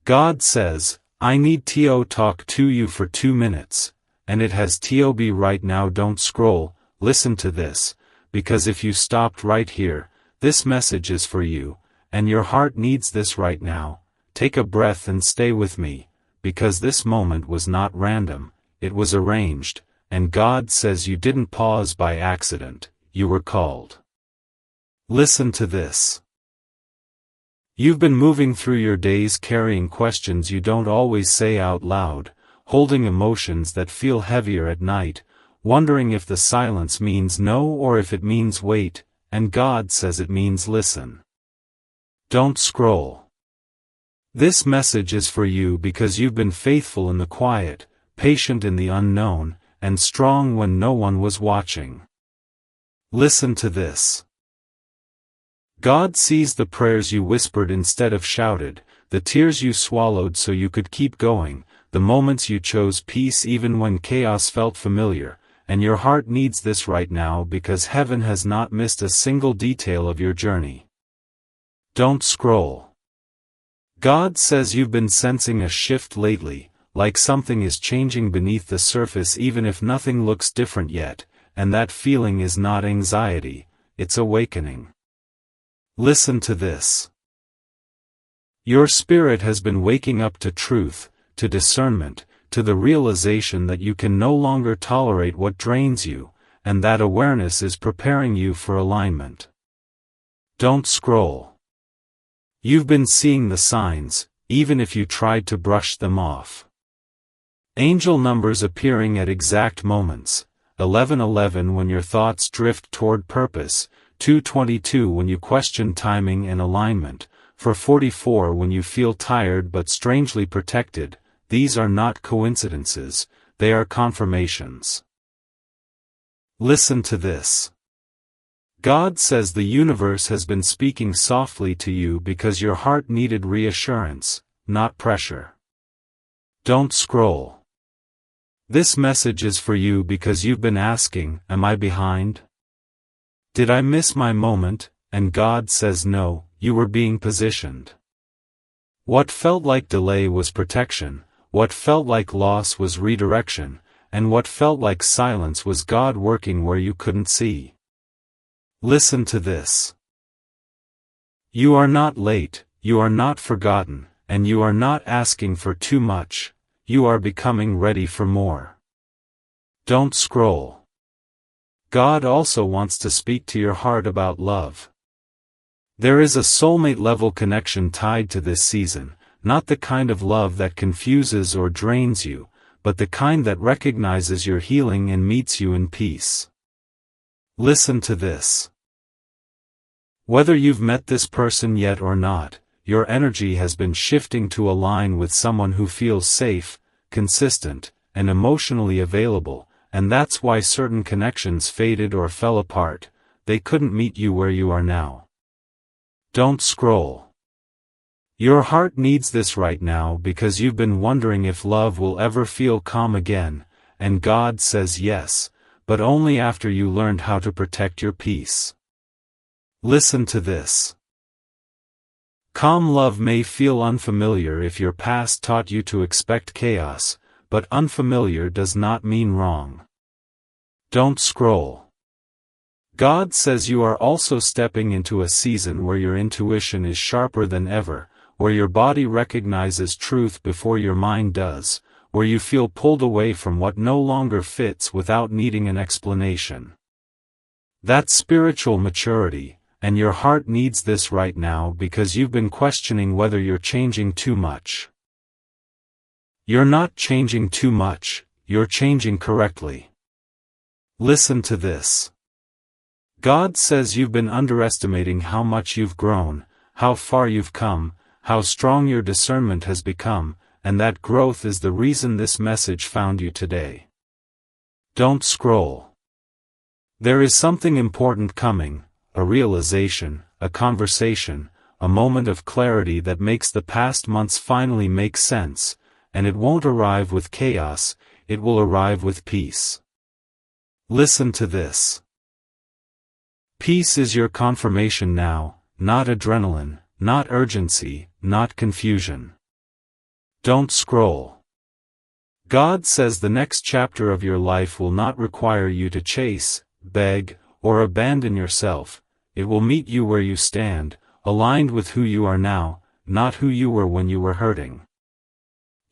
God says, I need to talk to you for 2 minutes, and it has to be right now. Don't scroll, listen to this, because if you stopped right here, this message is for you, and your heart needs this right now. Take a breath and stay with me, because this moment was not random, it was arranged, and God says you didn't pause by accident, you were called. Listen to this. You've been moving through your days carrying questions you don't always say out loud, holding emotions that feel heavier at night, wondering if the silence means no or if it means wait, and God says it means listen. Don't scroll. This message is for you because you've been faithful in the quiet, patient in the unknown, and strong when no one was watching. Listen to this. God sees the prayers you whispered instead of shouted, the tears you swallowed so you could keep going, the moments you chose peace even when chaos felt familiar, and your heart needs this right now because heaven has not missed a single detail of your journey. Don't scroll. God says you've been sensing a shift lately, like something is changing beneath the surface even if nothing looks different yet, and that feeling is not anxiety, it's awakening. Listen to this. Your spirit has been waking up to truth, to discernment, to the realization that you can no longer tolerate what drains you, and that awareness is preparing you for alignment. Don't scroll. You've been seeing the signs, even if you tried to brush them off. Angel numbers appearing at exact moments, 1111 when your thoughts drift toward purpose, 222 when you question timing and alignment, 444 when you feel tired but strangely protected. These are not coincidences, they are confirmations. Listen to this. God says the universe has been speaking softly to you because your heart needed reassurance, not pressure. Don't scroll. This message is for you because you've been asking, am I behind? Did I miss my moment? And God says no, you were being positioned. What felt like delay was protection, what felt like loss was redirection, and what felt like silence was God working where you couldn't see. Listen to this. You are not late, you are not forgotten, and you are not asking for too much, you are becoming ready for more. Don't scroll. God also wants to speak to your heart about love. There is a soulmate-level connection tied to this season, not the kind of love that confuses or drains you, but the kind that recognizes your healing and meets you in peace. Listen to this. Whether you've met this person yet or not, your energy has been shifting to align with someone who feels safe, consistent, and emotionally available, and that's why certain connections faded or fell apart, they couldn't meet you where you are now. Don't scroll. Your heart needs this right now because you've been wondering if love will ever feel calm again, and God says yes, but only after you learned how to protect your peace. Listen to this. Calm love may feel unfamiliar if your past taught you to expect chaos, but unfamiliar does not mean wrong. Don't scroll. God says you are also stepping into a season where your intuition is sharper than ever, where your body recognizes truth before your mind does, where you feel pulled away from what no longer fits without needing an explanation. That's spiritual maturity, and your heart needs this right now because you've been questioning whether you're changing too much. You're not changing too much, you're changing correctly. Listen to this. God says you've been underestimating how much you've grown, how far you've come, how strong your discernment has become, and that growth is the reason this message found you today. Don't scroll. There is something important coming, a realization, a conversation, a moment of clarity that makes the past months finally make sense, and it won't arrive with chaos, it will arrive with peace. Listen to this. Peace is your confirmation now, not adrenaline, not urgency, not confusion. Don't scroll. God says the next chapter of your life will not require you to chase, beg, or abandon yourself. It will meet you where you stand, aligned with who you are now, not who you were when you were hurting.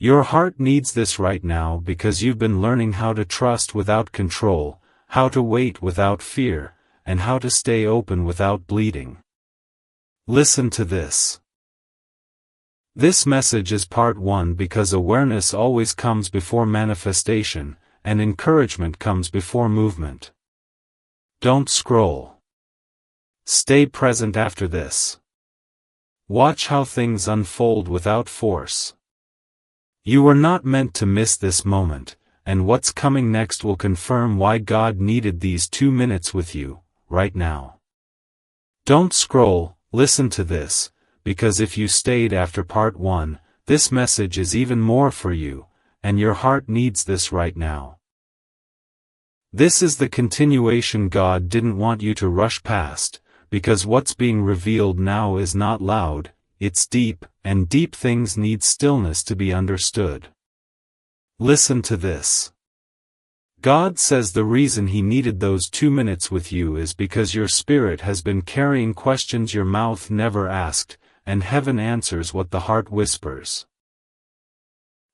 Your heart needs this right now because you've been learning how to trust without control, how to wait without fear, and how to stay open without bleeding. Listen to this. This message is part 1 because awareness always comes before manifestation, and encouragement comes before movement. Don't scroll. Stay present after this. Watch how things unfold without force. You were not meant to miss this moment, and what's coming next will confirm why God needed these 2 minutes with you, right now. Don't scroll, listen to this, because if you stayed after part 1, this message is even more for you, and your heart needs this right now. This is the continuation God didn't want you to rush past, because what's being revealed now is not loud, it's deep, and deep things need stillness to be understood. Listen to this. God says the reason He needed those 2 minutes with you is because your spirit has been carrying questions your mouth never asked, and heaven answers what the heart whispers.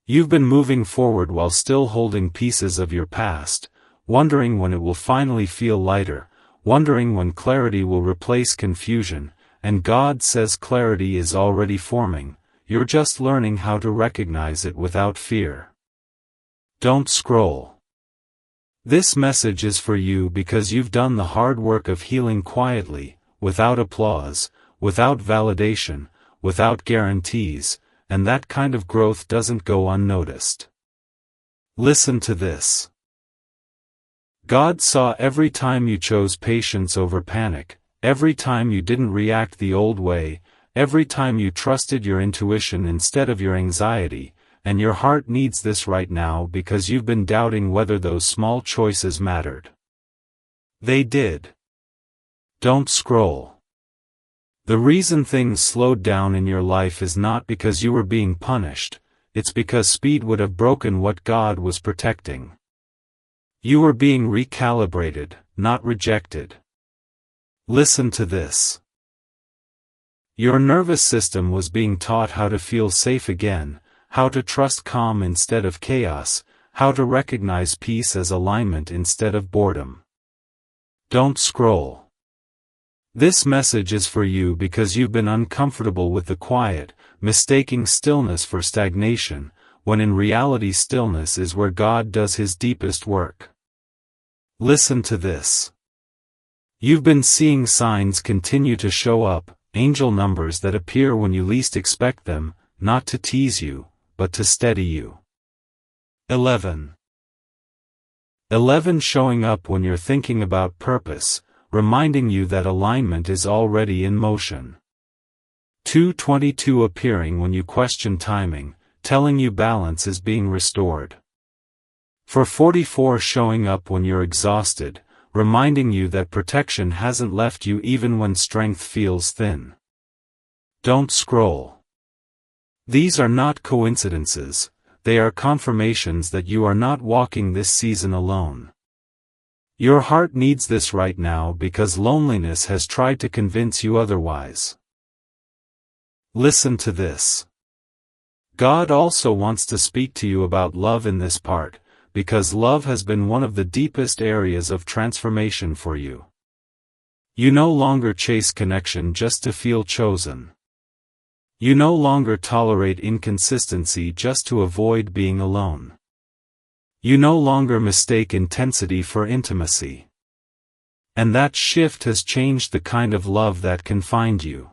You've been moving forward while still holding pieces of your past, wondering when it will finally feel lighter, wondering when clarity will replace confusion, and God says clarity is already forming, you're just learning how to recognize it without fear. Don't scroll. This message is for you because you've done the hard work of healing quietly, without applause, without validation, without guarantees, and that kind of growth doesn't go unnoticed. Listen to this. God saw every time you chose patience over panic, every time you didn't react the old way, every time you trusted your intuition instead of your anxiety, and your heart needs this right now because you've been doubting whether those small choices mattered. They did. Don't scroll. The reason things slowed down in your life is not because you were being punished, it's because speed would have broken what God was protecting. You were being recalibrated, not rejected. Listen to this. Your nervous system was being taught how to feel safe again, how to trust calm instead of chaos, how to recognize peace as alignment instead of boredom. Don't scroll. This message is for you because you've been uncomfortable with the quiet, mistaking stillness for stagnation, when in reality stillness is where God does His deepest work. Listen to this. You've been seeing signs continue to show up, angel numbers that appear when you least expect them, not to tease you, but to steady you. 11 showing up when you're thinking about purpose, reminding you that alignment is already in motion. 222 appearing when you question timing, telling you balance is being restored. For 44 showing up when you're exhausted, reminding you that protection hasn't left you even when strength feels thin. Don't scroll. These are not coincidences, they are confirmations that you are not walking this season alone. Your heart needs this right now because loneliness has tried to convince you otherwise. Listen to this. God also wants to speak to you about love in this part, because love has been one of the deepest areas of transformation for you. You no longer chase connection just to feel chosen. You no longer tolerate inconsistency just to avoid being alone. You no longer mistake intensity for intimacy. And that shift has changed the kind of love that can find you.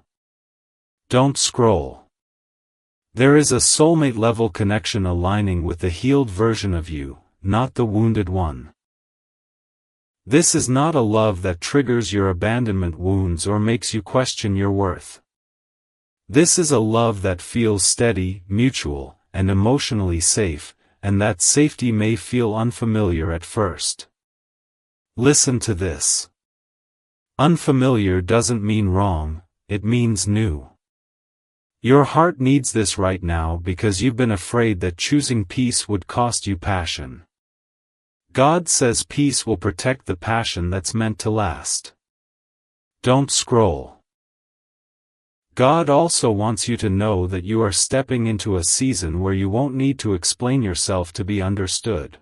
Don't scroll. There is a soulmate-level connection aligning with the healed version of you, not the wounded one. This is not a love that triggers your abandonment wounds or makes you question your worth. This is a love that feels steady, mutual, and emotionally safe, and that safety may feel unfamiliar at first. Listen to this. Unfamiliar doesn't mean wrong, it means new. Your heart needs this right now because you've been afraid that choosing peace would cost you passion. God says peace will protect the passion that's meant to last. Don't scroll. God also wants you to know that you are stepping into a season where you won't need to explain yourself to be understood.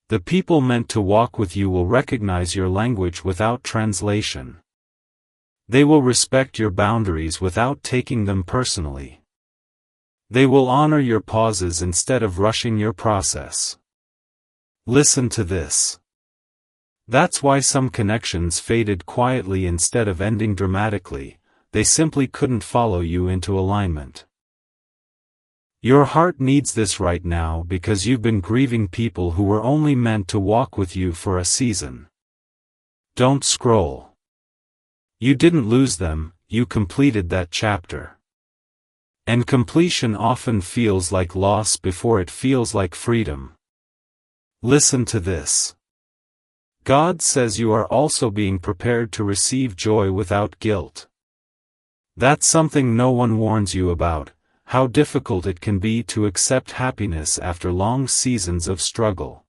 The people meant to walk with you will recognize your language without translation. They will respect your boundaries without taking them personally. They will honor your pauses instead of rushing your process. Listen to this. That's why some connections faded quietly instead of ending dramatically. They simply couldn't follow you into alignment. Your heart needs this right now because you've been grieving people who were only meant to walk with you for a season. Don't scroll. You didn't lose them, you completed that chapter. And completion often feels like loss before it feels like freedom. Listen to this. God says you are also being prepared to receive joy without guilt. That's something no one warns you about, how difficult it can be to accept happiness after long seasons of struggle.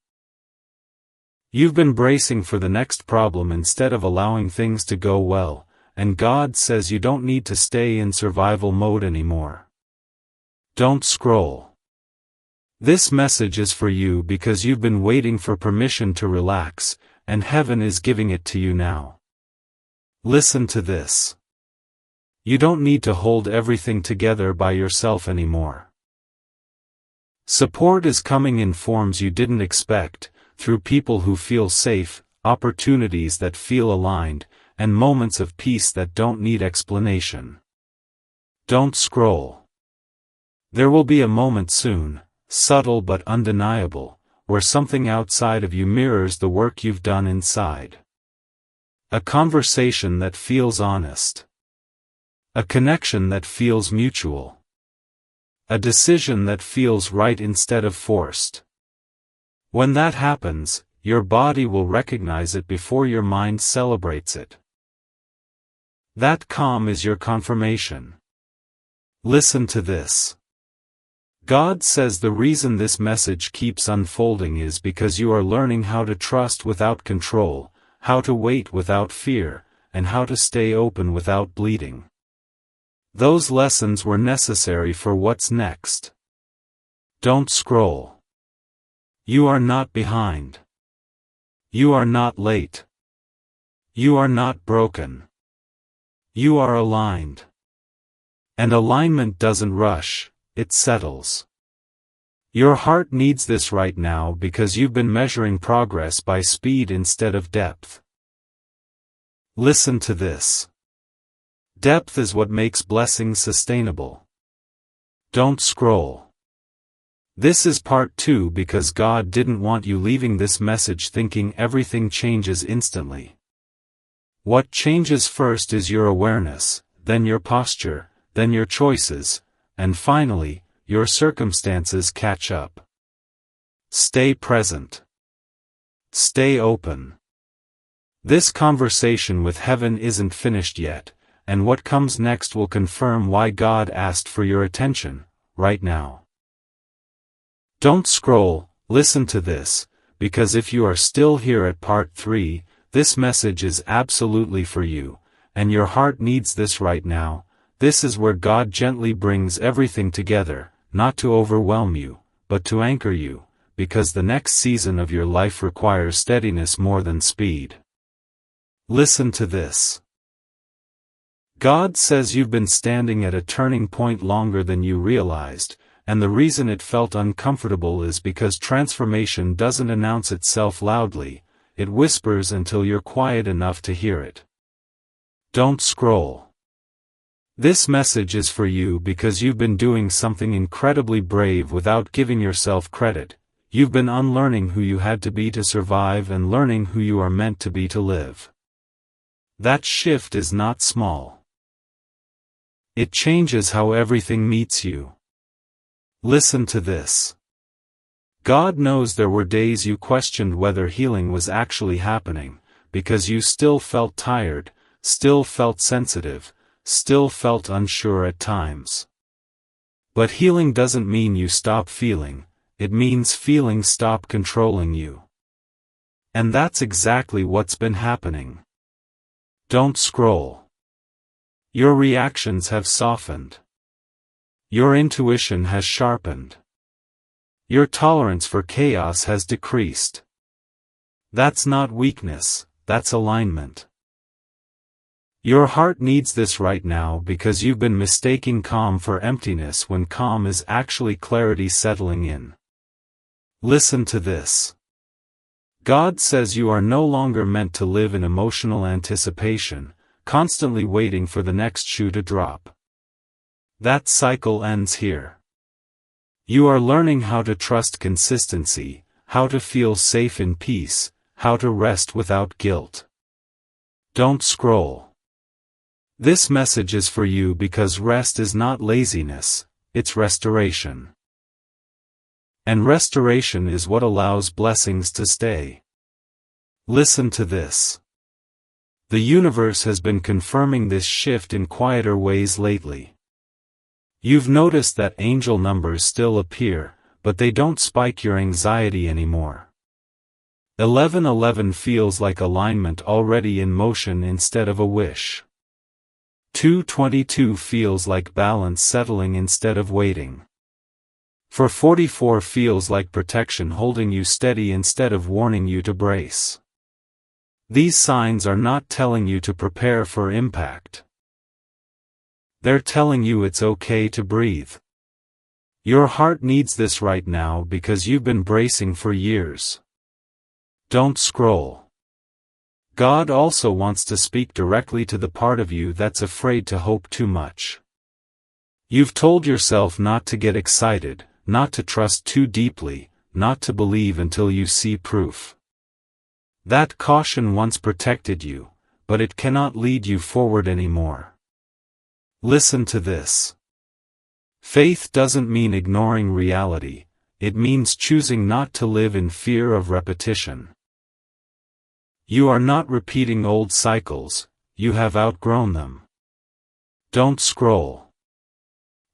You've been bracing for the next problem instead of allowing things to go well, and God says you don't need to stay in survival mode anymore. Don't scroll. This message is for you because you've been waiting for permission to relax, and heaven is giving it to you now. Listen to this. You don't need to hold everything together by yourself anymore. Support is coming in forms you didn't expect, through people who feel safe, opportunities that feel aligned, and moments of peace that don't need explanation. Don't scroll. There will be a moment soon, subtle but undeniable, where something outside of you mirrors the work you've done inside. A conversation that feels honest. A connection that feels mutual. A decision that feels right instead of forced. When that happens, your body will recognize it before your mind celebrates it. That calm is your confirmation. Listen to this. God says the reason this message keeps unfolding is because you are learning how to trust without control, how to wait without fear, and how to stay open without bleeding. Those lessons were necessary for what's next. Don't scroll. You are not behind. You are not late. You are not broken. You are aligned. And alignment doesn't rush, it settles. Your heart needs this right now because you've been measuring progress by speed instead of depth. Listen to this. Depth is what makes blessings sustainable. Don't scroll. This is part 2 because God didn't want you leaving this message thinking everything changes instantly. What changes first is your awareness, then your posture, then your choices, and finally, your circumstances catch up. Stay present. Stay open. This conversation with heaven isn't finished yet, and what comes next will confirm why God asked for your attention, right now. Don't scroll, listen to this, because if you are still here at part 3, this message is absolutely for you, and your heart needs this right now. This is where God gently brings everything together, not to overwhelm you, but to anchor you, because the next season of your life requires steadiness more than speed. Listen to this. God says you've been standing at a turning point longer than you realized, and the reason it felt uncomfortable is because transformation doesn't announce itself loudly, it whispers until you're quiet enough to hear it. Don't scroll. This message is for you because you've been doing something incredibly brave without giving yourself credit. You've been unlearning who you had to be to survive and learning who you are meant to be to live. That shift is not small. It changes how everything meets you. Listen to this. God knows there were days you questioned whether healing was actually happening, because you still felt tired, still felt sensitive, still felt unsure at times. But healing doesn't mean you stop feeling, it means feelings stop controlling you. And that's exactly what's been happening. Don't scroll. Your reactions have softened. Your intuition has sharpened. Your tolerance for chaos has decreased. That's not weakness, that's alignment. Your heart needs this right now because you've been mistaking calm for emptiness when calm is actually clarity settling in. Listen to this. God says you are no longer meant to live in emotional anticipation, constantly waiting for the next shoe to drop. That cycle ends here. You are learning how to trust consistency, how to feel safe in peace, how to rest without guilt. Don't scroll. This message is for you because rest is not laziness, it's restoration. And restoration is what allows blessings to stay. Listen to this. The universe has been confirming this shift in quieter ways lately. You've noticed that angel numbers still appear, but they don't spike your anxiety anymore. 1111 feels like alignment already in motion instead of a wish. 222 feels like balance settling instead of waiting. 444 feels like protection holding you steady instead of warning you to brace. These signs are not telling you to prepare for impact. They're telling you it's okay to breathe. Your heart needs this right now because you've been bracing for years. Don't scroll. God also wants to speak directly to the part of you that's afraid to hope too much. You've told yourself not to get excited, not to trust too deeply, not to believe until you see proof. That caution once protected you, but it cannot lead you forward anymore. Listen to this. Faith doesn't mean ignoring reality, it means choosing not to live in fear of repetition. You are not repeating old cycles, you have outgrown them. Don't scroll.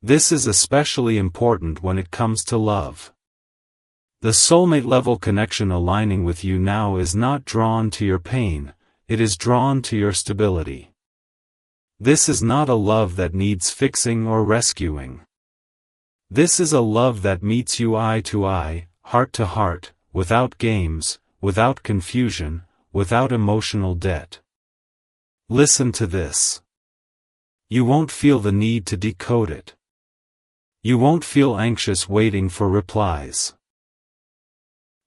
This is especially important when it comes to love. The soulmate level connection aligning with you now is not drawn to your pain, it is drawn to your stability. This is not a love that needs fixing or rescuing. This is a love that meets you eye to eye, heart to heart, without games, without confusion, without emotional debt. Listen to this. You won't feel the need to decode it. You won't feel anxious waiting for replies.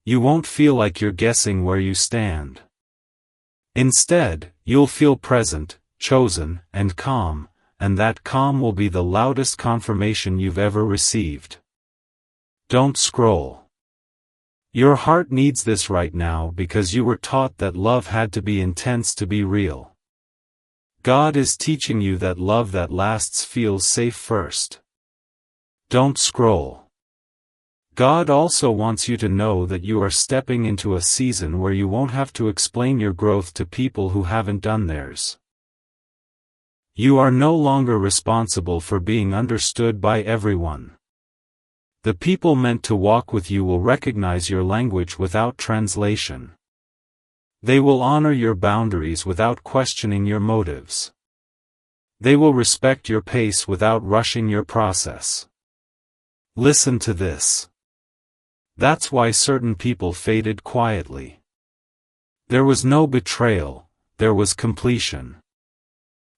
You won't feel like you're guessing where you stand. Instead, you'll feel present, chosen, and calm, and that calm will be the loudest confirmation you've ever received. Don't scroll. Your heart needs this right now because you were taught that love had to be intense to be real. God is teaching you that love that lasts feels safe first. Don't scroll. God also wants you to know that you are stepping into a season where you won't have to explain your growth to people who haven't done theirs. You are no longer responsible for being understood by everyone. The people meant to walk with you will recognize your language without translation. They will honor your boundaries without questioning your motives. They will respect your pace without rushing your process. Listen to this. That's why certain people faded quietly. There was no betrayal, there was completion.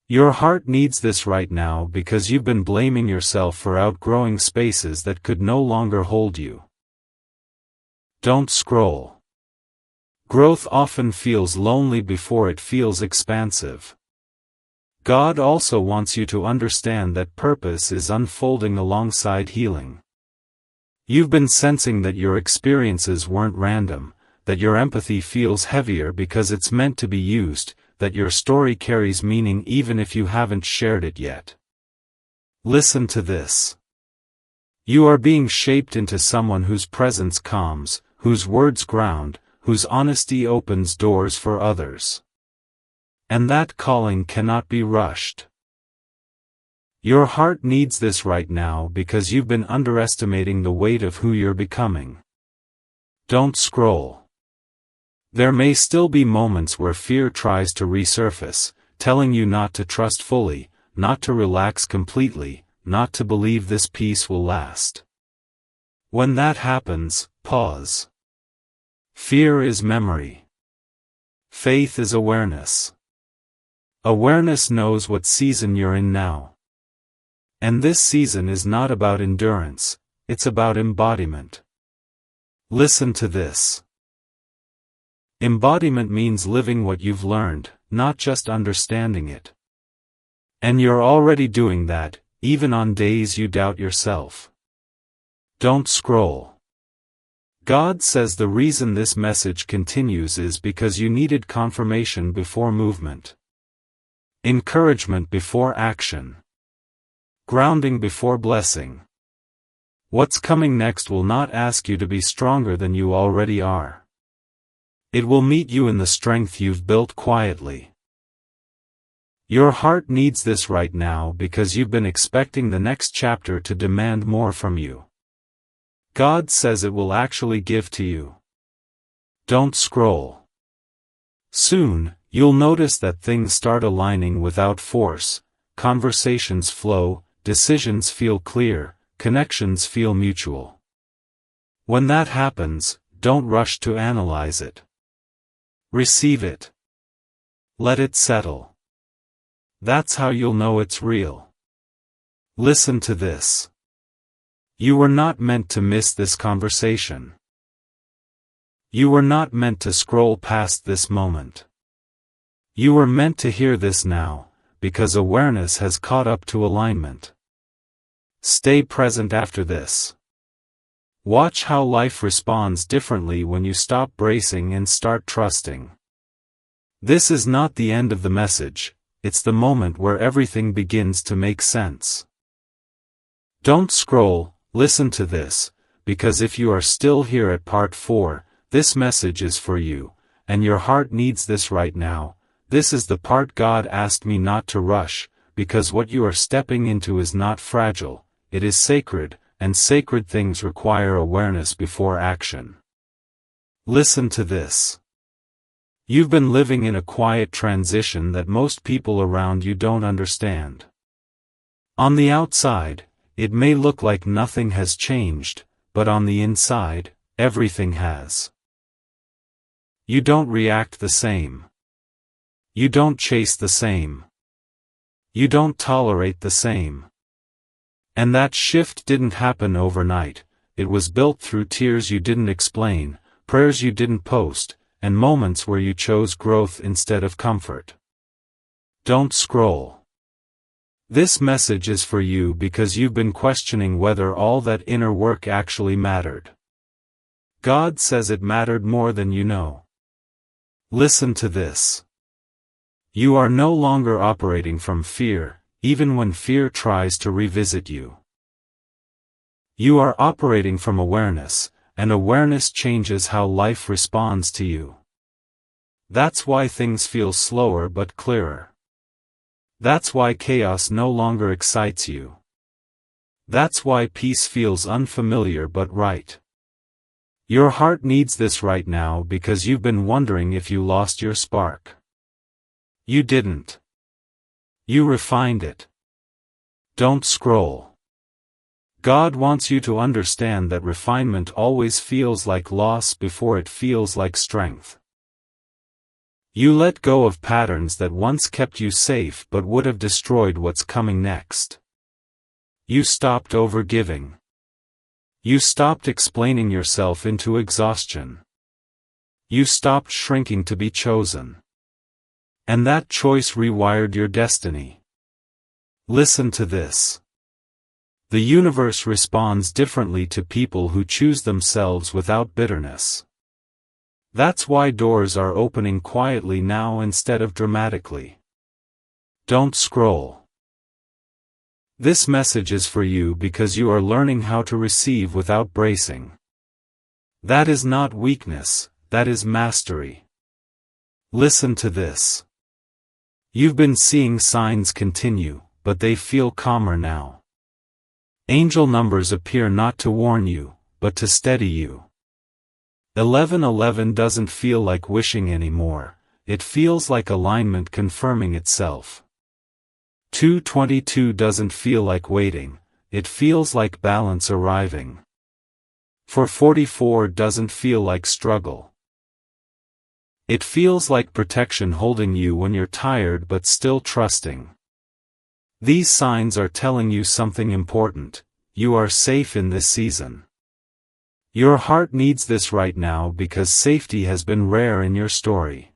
Your heart needs this right now because you've been blaming yourself for outgrowing spaces that could no longer hold you. Don't scroll. Growth often feels lonely before it feels expansive. God also wants you to understand that purpose is unfolding alongside healing. You've been sensing that your experiences weren't random, that your empathy feels heavier because it's meant to be used, that your story carries meaning even if you haven't shared it yet. Listen to this. You are being shaped into someone whose presence calms, whose words ground, whose honesty opens doors for others. And that calling cannot be rushed. Your heart needs this right now because you've been underestimating the weight of who you're becoming. Don't scroll. There may still be moments where fear tries to resurface, telling you not to trust fully, not to relax completely, not to believe this peace will last. When that happens, pause. Fear is memory. Faith is awareness. Awareness knows what season you're in now. And this season is not about endurance, it's about embodiment. Listen to this. Embodiment means living what you've learned, not just understanding it. And you're already doing that, even on days you doubt yourself. Don't scroll. God says the reason this message continues is because you needed confirmation before movement. Encouragement before action. Grounding before blessing. What's coming next will not ask you to be stronger than you already are. It will meet you in the strength you've built quietly. Your heart needs this right now because you've been expecting the next chapter to demand more from you. God says it will actually give to you. Don't scroll. Soon, you'll notice that things start aligning without force, conversations flow, decisions feel clear, connections feel mutual. When that happens, don't rush to analyze it. Receive it. Let it settle. That's how you'll know it's real. Listen to this. You were not meant to miss this conversation. You were not meant to scroll past this moment. You were meant to hear this now, because awareness has caught up to alignment. Stay present after this. Watch how life responds differently when you stop bracing and start trusting. This is not the end of the message, it's the moment where everything begins to make sense. Don't scroll, listen to this, because if you are still here at part 4, this message is for you, and your heart needs this right now. This is the part God asked me not to rush, because what you are stepping into is not fragile, it is sacred, and sacred things require awareness before action. Listen to this. You've been living in a quiet transition that most people around you don't understand. On the outside, it may look like nothing has changed, but on the inside, everything has. You don't react the same. You don't chase the same. You don't tolerate the same. And that shift didn't happen overnight, it was built through tears you didn't explain, prayers you didn't post, and moments where you chose growth instead of comfort. Don't scroll. This message is for you because you've been questioning whether all that inner work actually mattered. God says it mattered more than you know. Listen to this. You are no longer operating from fear, even when fear tries to revisit you. You are operating from awareness, and awareness changes how life responds to you. That's why things feel slower but clearer. That's why chaos no longer excites you. That's why peace feels unfamiliar but right. Your heart needs this right now because you've been wondering if you lost your spark. You didn't. You refined it. Don't scroll. God wants you to understand that refinement always feels like loss before it feels like strength. You let go of patterns that once kept you safe but would have destroyed what's coming next. You stopped overgiving. You stopped explaining yourself into exhaustion. You stopped shrinking to be chosen. And that choice rewired your destiny. Listen to this. The universe responds differently to people who choose themselves without bitterness. That's why doors are opening quietly now instead of dramatically. Don't scroll. This message is for you because you are learning how to receive without bracing. That is not weakness, that is mastery. Listen to this. You've been seeing signs continue, but they feel calmer now. Angel numbers appear not to warn you, but to steady you. 1111 doesn't feel like wishing anymore, it feels like alignment confirming itself. 222 doesn't feel like waiting, it feels like balance arriving. 444 doesn't feel like struggle. It feels like protection holding you when you're tired but still trusting. These signs are telling you something important: you are safe in this season. Your heart needs this right now because safety has been rare in your story.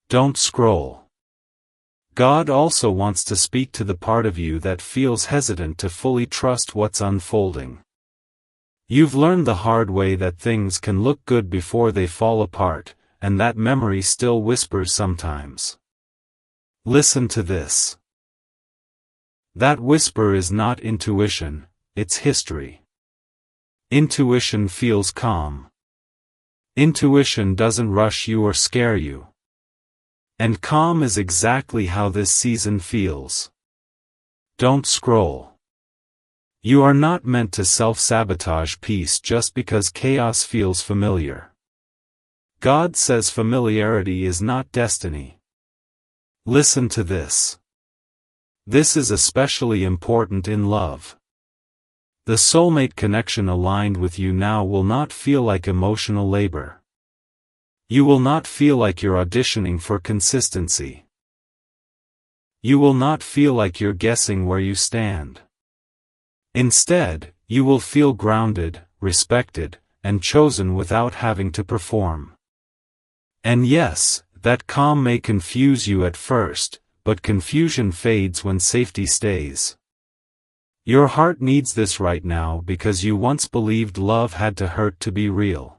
Don't scroll. God also wants to speak to the part of you that feels hesitant to fully trust what's unfolding. You've learned the hard way that things can look good before they fall apart, and that memory still whispers sometimes. Listen to this. That whisper is not intuition, it's history. Intuition feels calm. Intuition doesn't rush you or scare you. And calm is exactly how this season feels. Don't scroll. You are not meant to self-sabotage peace just because chaos feels familiar. God says familiarity is not destiny. Listen to this. This is especially important in love. The soulmate connection aligned with you now will not feel like emotional labor. You will not feel like you're auditioning for consistency. You will not feel like you're guessing where you stand. Instead, you will feel grounded, respected, and chosen without having to perform. And yes, that calm may confuse you at first, but confusion fades when safety stays. Your heart needs this right now because you once believed love had to hurt to be real.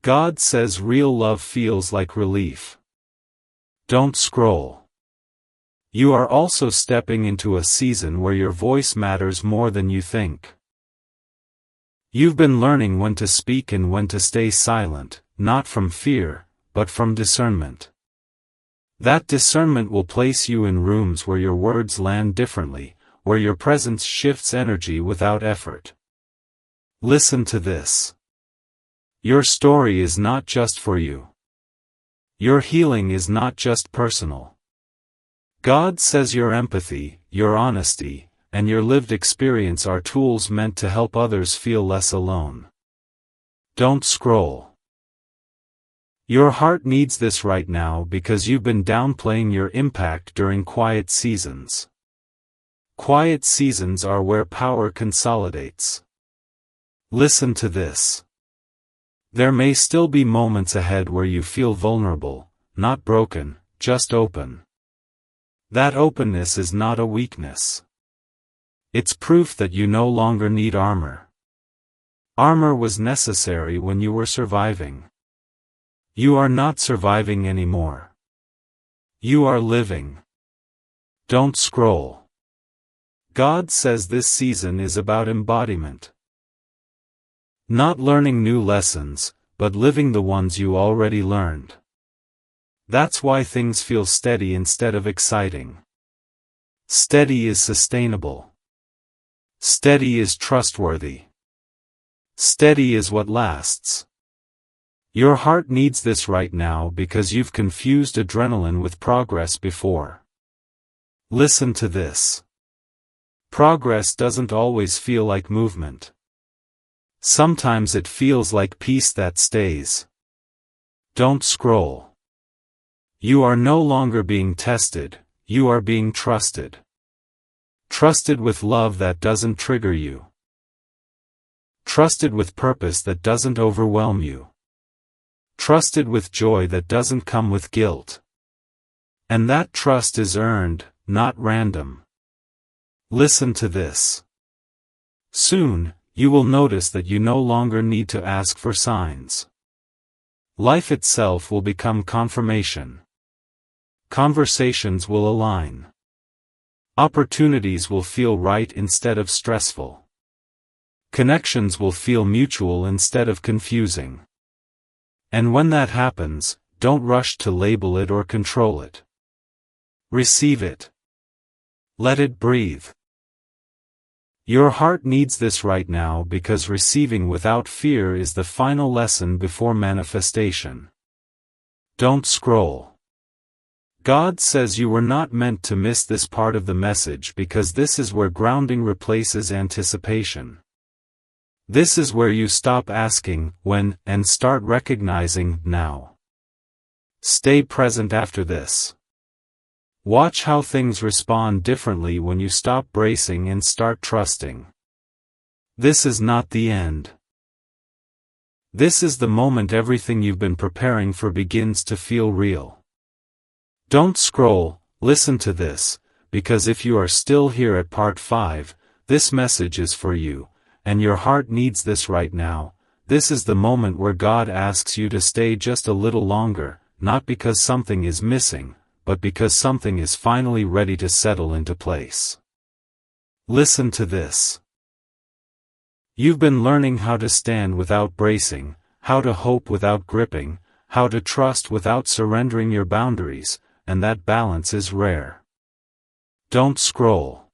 God says real love feels like relief. Don't scroll. You are also stepping into a season where your voice matters more than you think. You've been learning when to speak and when to stay silent, not from fear, but from discernment. That discernment will place you in rooms where your words land differently, where your presence shifts energy without effort. Listen to this. Your story is not just for you. Your healing is not just personal. God says your empathy, your honesty, and your lived experience are tools meant to help others feel less alone. Don't scroll. Your heart needs this right now because you've been downplaying your impact during quiet seasons. Quiet seasons are where power consolidates. Listen to this. There may still be moments ahead where you feel vulnerable, not broken, just open. That openness is not a weakness. It's proof that you no longer need armor. Armor was necessary when you were surviving. You are not surviving anymore. You are living. Don't scroll. God says this season is about embodiment. Not learning new lessons, but living the ones you already learned. That's why things feel steady instead of exciting. Steady is sustainable. Steady is trustworthy. Steady is what lasts. Your heart needs this right now because you've confused adrenaline with progress before. Listen to this. Progress doesn't always feel like movement. Sometimes it feels like peace that stays. Don't scroll. You are no longer being tested, you are being trusted. Trusted with love that doesn't trigger you. Trusted with purpose that doesn't overwhelm you. Trusted with joy that doesn't come with guilt. And that trust is earned, not random. Listen to this. Soon, you will notice that you no longer need to ask for signs. Life itself will become confirmation. Conversations will align. Opportunities will feel right instead of stressful. Connections will feel mutual instead of confusing. And when that happens, don't rush to label it or control it. Receive it. Let it breathe. Your heart needs this right now because receiving without fear is the final lesson before manifestation. Don't scroll. God says you were not meant to miss this part of the message because this is where grounding replaces anticipation. This is where you stop asking, when, and start recognizing, now. Stay present after this. Watch how things respond differently when you stop bracing and start trusting. This is not the end. This is the moment everything you've been preparing for begins to feel real. Don't scroll, listen to this, because if you are still here at part 5, this message is for you, and your heart needs this right now. This is the moment where God asks you to stay just a little longer, not because something is missing, but because something is finally ready to settle into place. Listen to this. You've been learning how to stand without bracing, how to hope without gripping, how to trust without surrendering your boundaries, and that balance is rare. Don't scroll.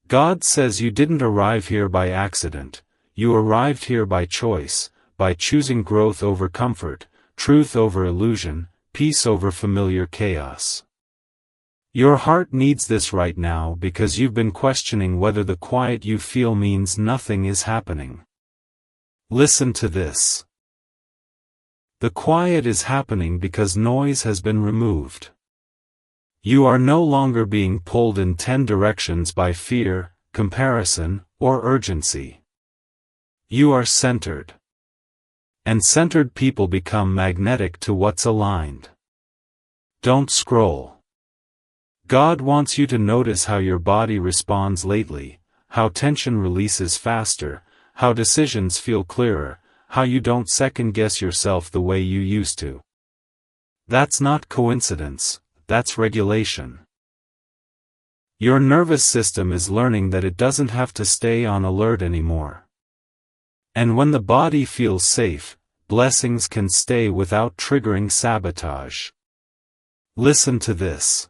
God says you didn't arrive here by accident, you arrived here by choice, by choosing growth over comfort, truth over illusion, peace over familiar chaos. Your heart needs this right now because you've been questioning whether the quiet you feel means nothing is happening. Listen to this. The quiet is happening because noise has been removed. You are no longer being pulled in 10 directions by fear, comparison, or urgency. You are centered. And centered people become magnetic to what's aligned. Don't scroll. God wants you to notice how your body responds lately, how tension releases faster, how decisions feel clearer, how you don't second-guess yourself the way you used to. That's not coincidence, that's regulation. Your nervous system is learning that it doesn't have to stay on alert anymore. And when the body feels safe, blessings can stay without triggering sabotage. Listen to this.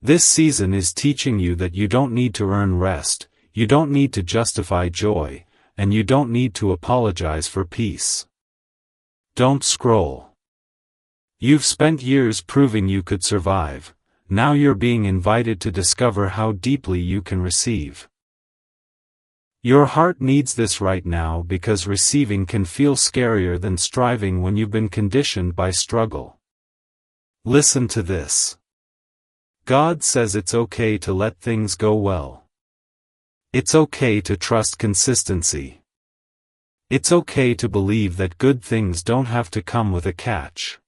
This season is teaching you that you don't need to earn rest, you don't need to justify joy, and you don't need to apologize for peace. Don't scroll. You've spent years proving you could survive, now you're being invited to discover how deeply you can receive. Your heart needs this right now because receiving can feel scarier than striving when you've been conditioned by struggle. Listen to this. God says it's okay to let things go well. It's okay to trust consistency. It's okay to believe that good things don't have to come with a catch.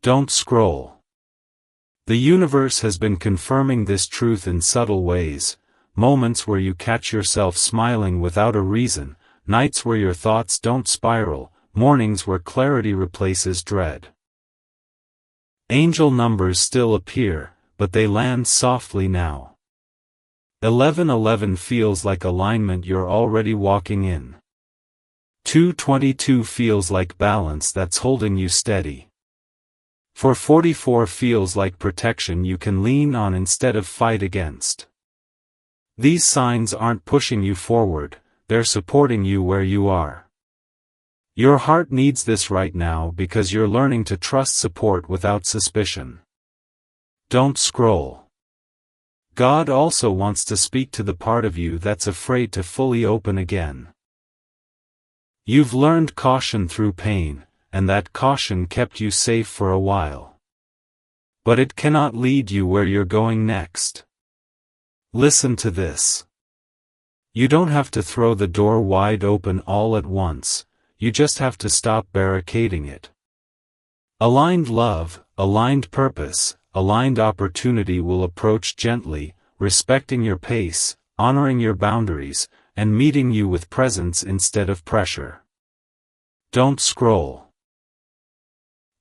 Don't scroll. The universe has been confirming this truth in subtle ways, moments where you catch yourself smiling without a reason, nights where your thoughts don't spiral, mornings where clarity replaces dread. Angel numbers still appear, but they land softly now. 1111 feels like alignment you're already walking in. 222 feels like balance that's holding you steady. 444 feels like protection you can lean on instead of fight against. These signs aren't pushing you forward, they're supporting you where you are. Your heart needs this right now because you're learning to trust support without suspicion. Don't scroll. God also wants to speak to the part of you that's afraid to fully open again. You've learned caution through pain, and that caution kept you safe for a while. But it cannot lead you where you're going next. Listen to this. You don't have to throw the door wide open all at once, you just have to stop barricading it. Aligned love, aligned purpose, aligned opportunity will approach gently, respecting your pace, honoring your boundaries, and meeting you with presence instead of pressure. Don't scroll.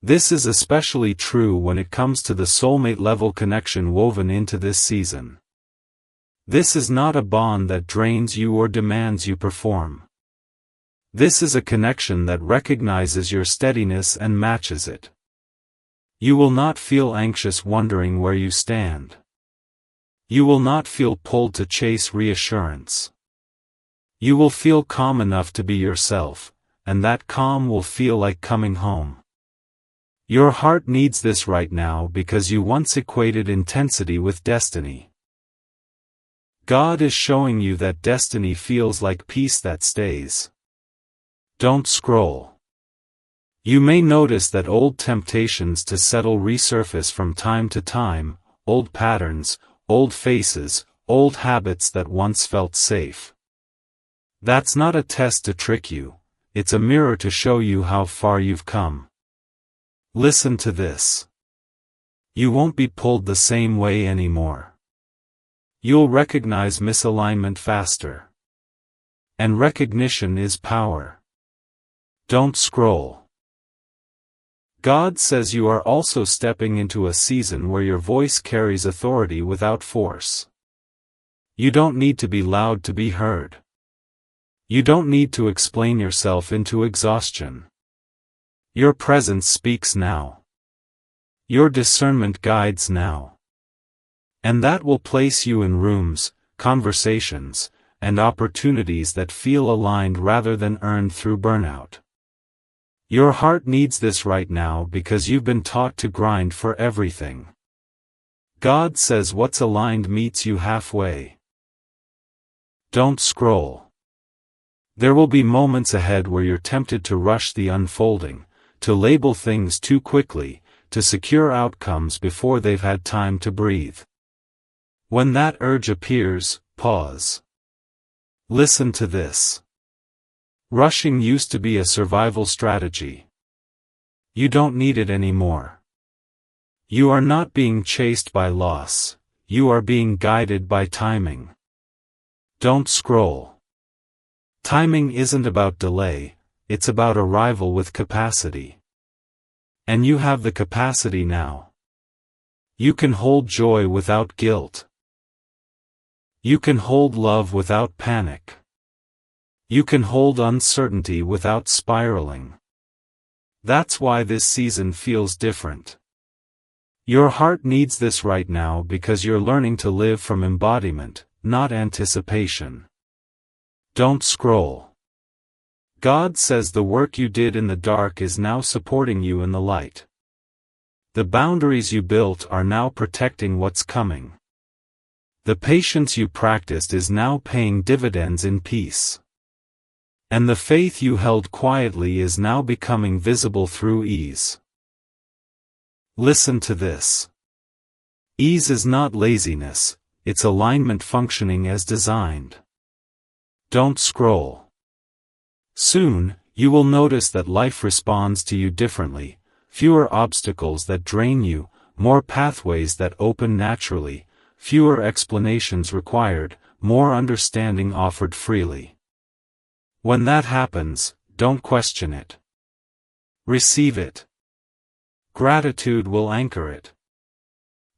This is especially true when it comes to the soulmate-level connection woven into this season. This is not a bond that drains you or demands you perform. This is a connection that recognizes your steadiness and matches it. You will not feel anxious wondering where you stand. You will not feel pulled to chase reassurance. You will feel calm enough to be yourself, and that calm will feel like coming home. Your heart needs this right now because you once equated intensity with destiny. God is showing you that destiny feels like peace that stays. Don't scroll. You may notice that old temptations to settle resurface from time to time, old patterns, old faces, old habits that once felt safe. That's not a test to trick you, it's a mirror to show you how far you've come. Listen to this. You won't be pulled the same way anymore. You'll recognize misalignment faster. And recognition is power. Don't scroll. God says you are also stepping into a season where your voice carries authority without force. You don't need to be loud to be heard. You don't need to explain yourself into exhaustion. Your presence speaks now. Your discernment guides now. And that will place you in rooms, conversations, and opportunities that feel aligned rather than earned through burnout. Your heart needs this right now because you've been taught to grind for everything. God says what's aligned meets you halfway. Don't scroll. There will be moments ahead where you're tempted to rush the unfolding, to label things too quickly, to secure outcomes before they've had time to breathe. When that urge appears, pause. Listen to this. Rushing used to be a survival strategy. You don't need it anymore. You are not being chased by loss, you are being guided by timing. Don't scroll. Timing isn't about delay, it's about arrival with capacity. And you have the capacity now. You can hold joy without guilt. You can hold love without panic. You can hold uncertainty without spiraling. That's why this season feels different. Your heart needs this right now because you're learning to live from embodiment, not anticipation. Don't scroll. God says the work you did in the dark is now supporting you in the light. The boundaries you built are now protecting what's coming. The patience you practiced is now paying dividends in peace. And the faith you held quietly is now becoming visible through ease. Listen to this. Ease is not laziness, it's alignment functioning as designed. Don't scroll. Soon, you will notice that life responds to you differently, fewer obstacles that drain you, more pathways that open naturally, fewer explanations required, more understanding offered freely. When that happens, don't question it. Receive it. Gratitude will anchor it.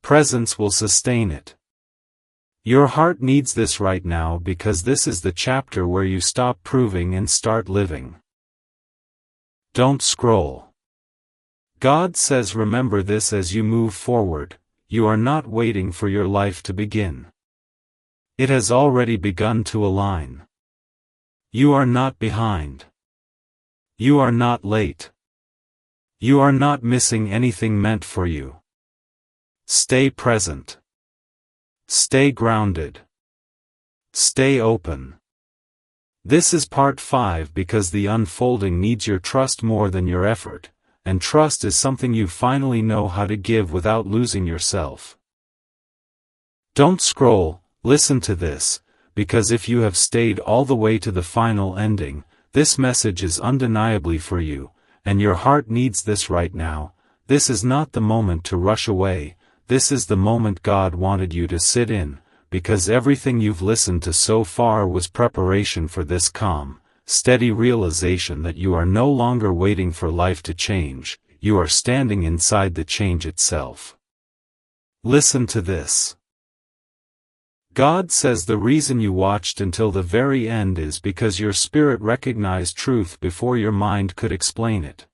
Presence will sustain it. Your heart needs this right now because this is the chapter where you stop proving and start living. Don't scroll. God says remember this as you move forward, you are not waiting for your life to begin. It has already begun to align. You are not behind. You are not late. You are not missing anything meant for you. Stay present. Stay grounded. Stay open. This is part 5 because the unfolding needs your trust more than your effort, and trust is something you finally know how to give without losing yourself. Don't scroll, listen to this. Because if you have stayed all the way to the final ending, this message is undeniably for you, and your heart needs this right now. This is not the moment to rush away, this is the moment God wanted you to sit in, because everything you've listened to so far was preparation for this calm, steady realization that you are no longer waiting for life to change, you are standing inside the change itself. Listen to this. God says the reason you watched until the very end is because your spirit recognized truth before your mind could explain it.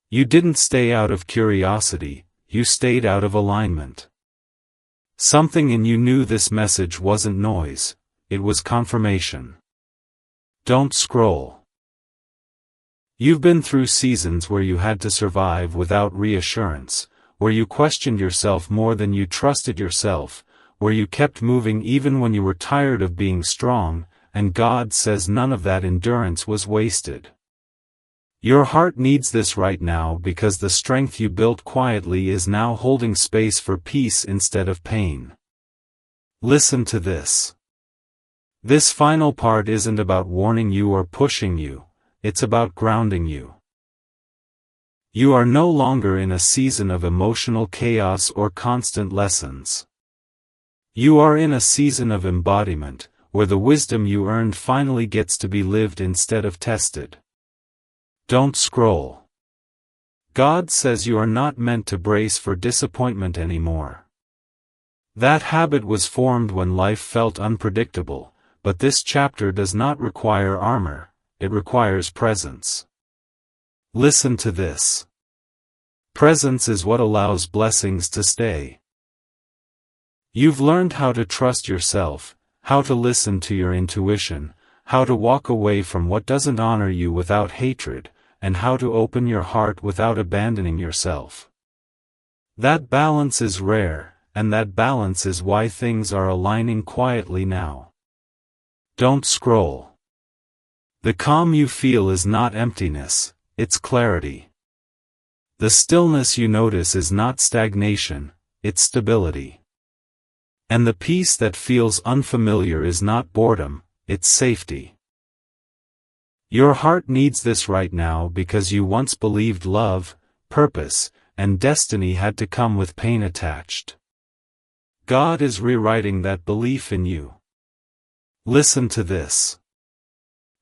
You didn't stay out of curiosity, you stayed out of alignment. Something in you knew this message wasn't noise, it was confirmation. Don't scroll. You've been through seasons where you had to survive without reassurance, where you questioned yourself more than you trusted yourself, where you kept moving even when you were tired of being strong, and God says none of that endurance was wasted. Your heart needs this right now because the strength you built quietly is now holding space for peace instead of pain. Listen to this. This final part isn't about warning you or pushing you, it's about grounding you. You are no longer in a season of emotional chaos or constant lessons. You are in a season of embodiment, where the wisdom you earned finally gets to be lived instead of tested. Don't scroll. God says you are not meant to brace for disappointment anymore. That habit was formed when life felt unpredictable, but this chapter does not require armor, it requires presence. Listen to this. Presence is what allows blessings to stay. You've learned how to trust yourself, how to listen to your intuition, how to walk away from what doesn't honor you without hatred, and how to open your heart without abandoning yourself. That balance is rare, and that balance is why things are aligning quietly now. Don't scroll. The calm you feel is not emptiness, it's clarity. The stillness you notice is not stagnation, it's stability. And the peace that feels unfamiliar is not boredom, it's safety. Your heart needs this right now because you once believed love, purpose, and destiny had to come with pain attached. God is rewriting that belief in you. Listen to this.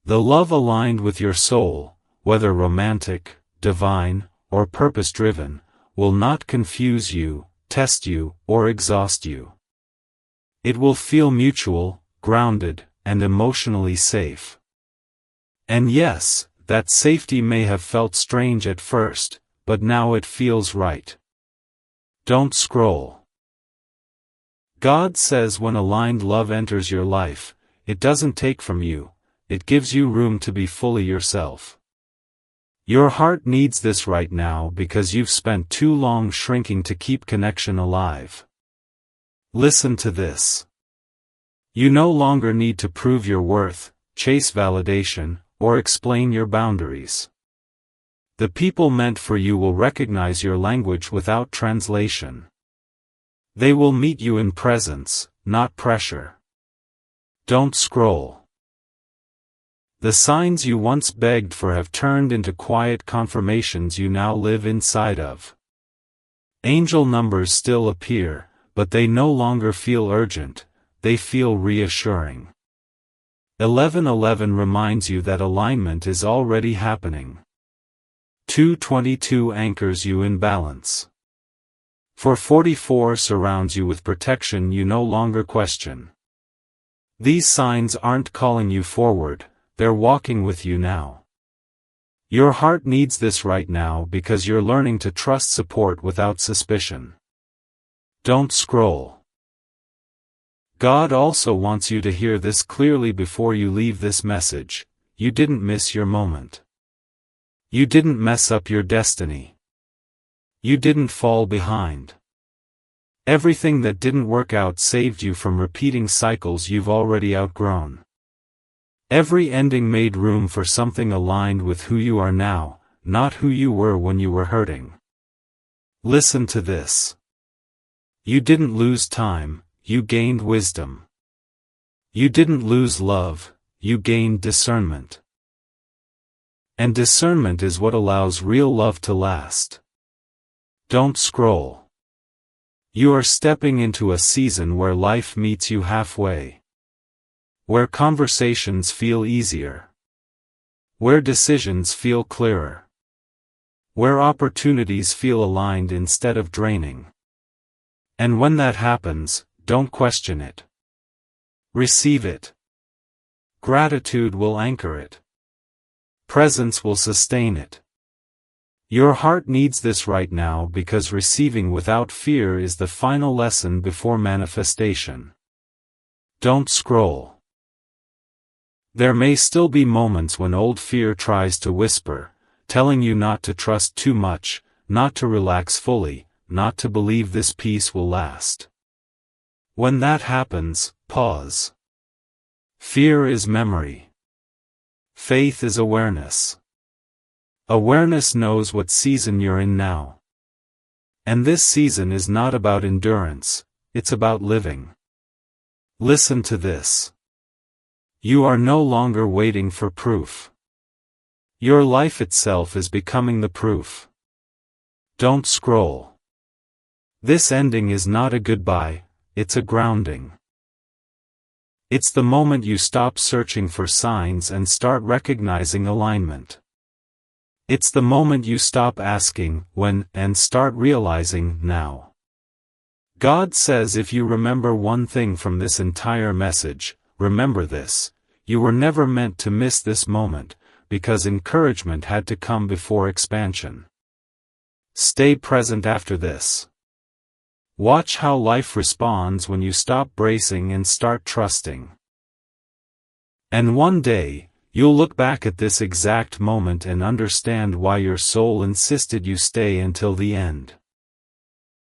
The love aligned with your soul, whether romantic, divine, or purpose-driven, will not confuse you, test you, or exhaust you. It will feel mutual, grounded, and emotionally safe. And yes, that safety may have felt strange at first, but now it feels right. Don't scroll. God says when aligned love enters your life, it doesn't take from you, it gives you room to be fully yourself. Your heart needs this right now because you've spent too long shrinking to keep connection alive. Listen to this. You no longer need to prove your worth, chase validation, or explain your boundaries. The people meant for you will recognize your language without translation. They will meet you in presence, not pressure. Don't scroll. The signs you once begged for have turned into quiet confirmations you now live inside of. Angel numbers still appear, but they no longer feel urgent, they feel reassuring. 1111 reminds you that alignment is already happening. 222 anchors you in balance. 444 surrounds you with protection you no longer question. These signs aren't calling you forward, they're walking with you now. Your heart needs this right now because you're learning to trust support without suspicion. Don't scroll. God also wants you to hear this clearly before you leave this message. You didn't miss your moment. You didn't mess up your destiny. You didn't fall behind. Everything that didn't work out saved you from repeating cycles you've already outgrown. Every ending made room for something aligned with who you are now, not who you were when you were hurting. Listen to this. You didn't lose time, you gained wisdom. You didn't lose love, you gained discernment. And discernment is what allows real love to last. Don't scroll. You are stepping into a season where life meets you halfway. Where conversations feel easier. Where decisions feel clearer. Where opportunities feel aligned instead of draining. And when that happens, don't question it. Receive it. Gratitude will anchor it. Presence will sustain it. Your heart needs this right now because receiving without fear is the final lesson before manifestation. Don't scroll. There may still be moments when old fear tries to whisper, telling you not to trust too much, not to relax fully, not to believe this peace will last. When that happens, pause. Fear is memory. Faith is awareness. Awareness knows what season you're in now. And this season is not about endurance, it's about living. Listen to this. You are no longer waiting for proof. Your life itself is becoming the proof. Don't scroll. This ending is not a goodbye, it's a grounding. It's the moment you stop searching for signs and start recognizing alignment. It's the moment you stop asking, when, and start realizing, now. God says if you remember one thing from this entire message, remember this: you were never meant to miss this moment, because encouragement had to come before expansion. Stay present after this. Watch how life responds when you stop bracing and start trusting. And one day, you'll look back at this exact moment and understand why your soul insisted you stay until the end.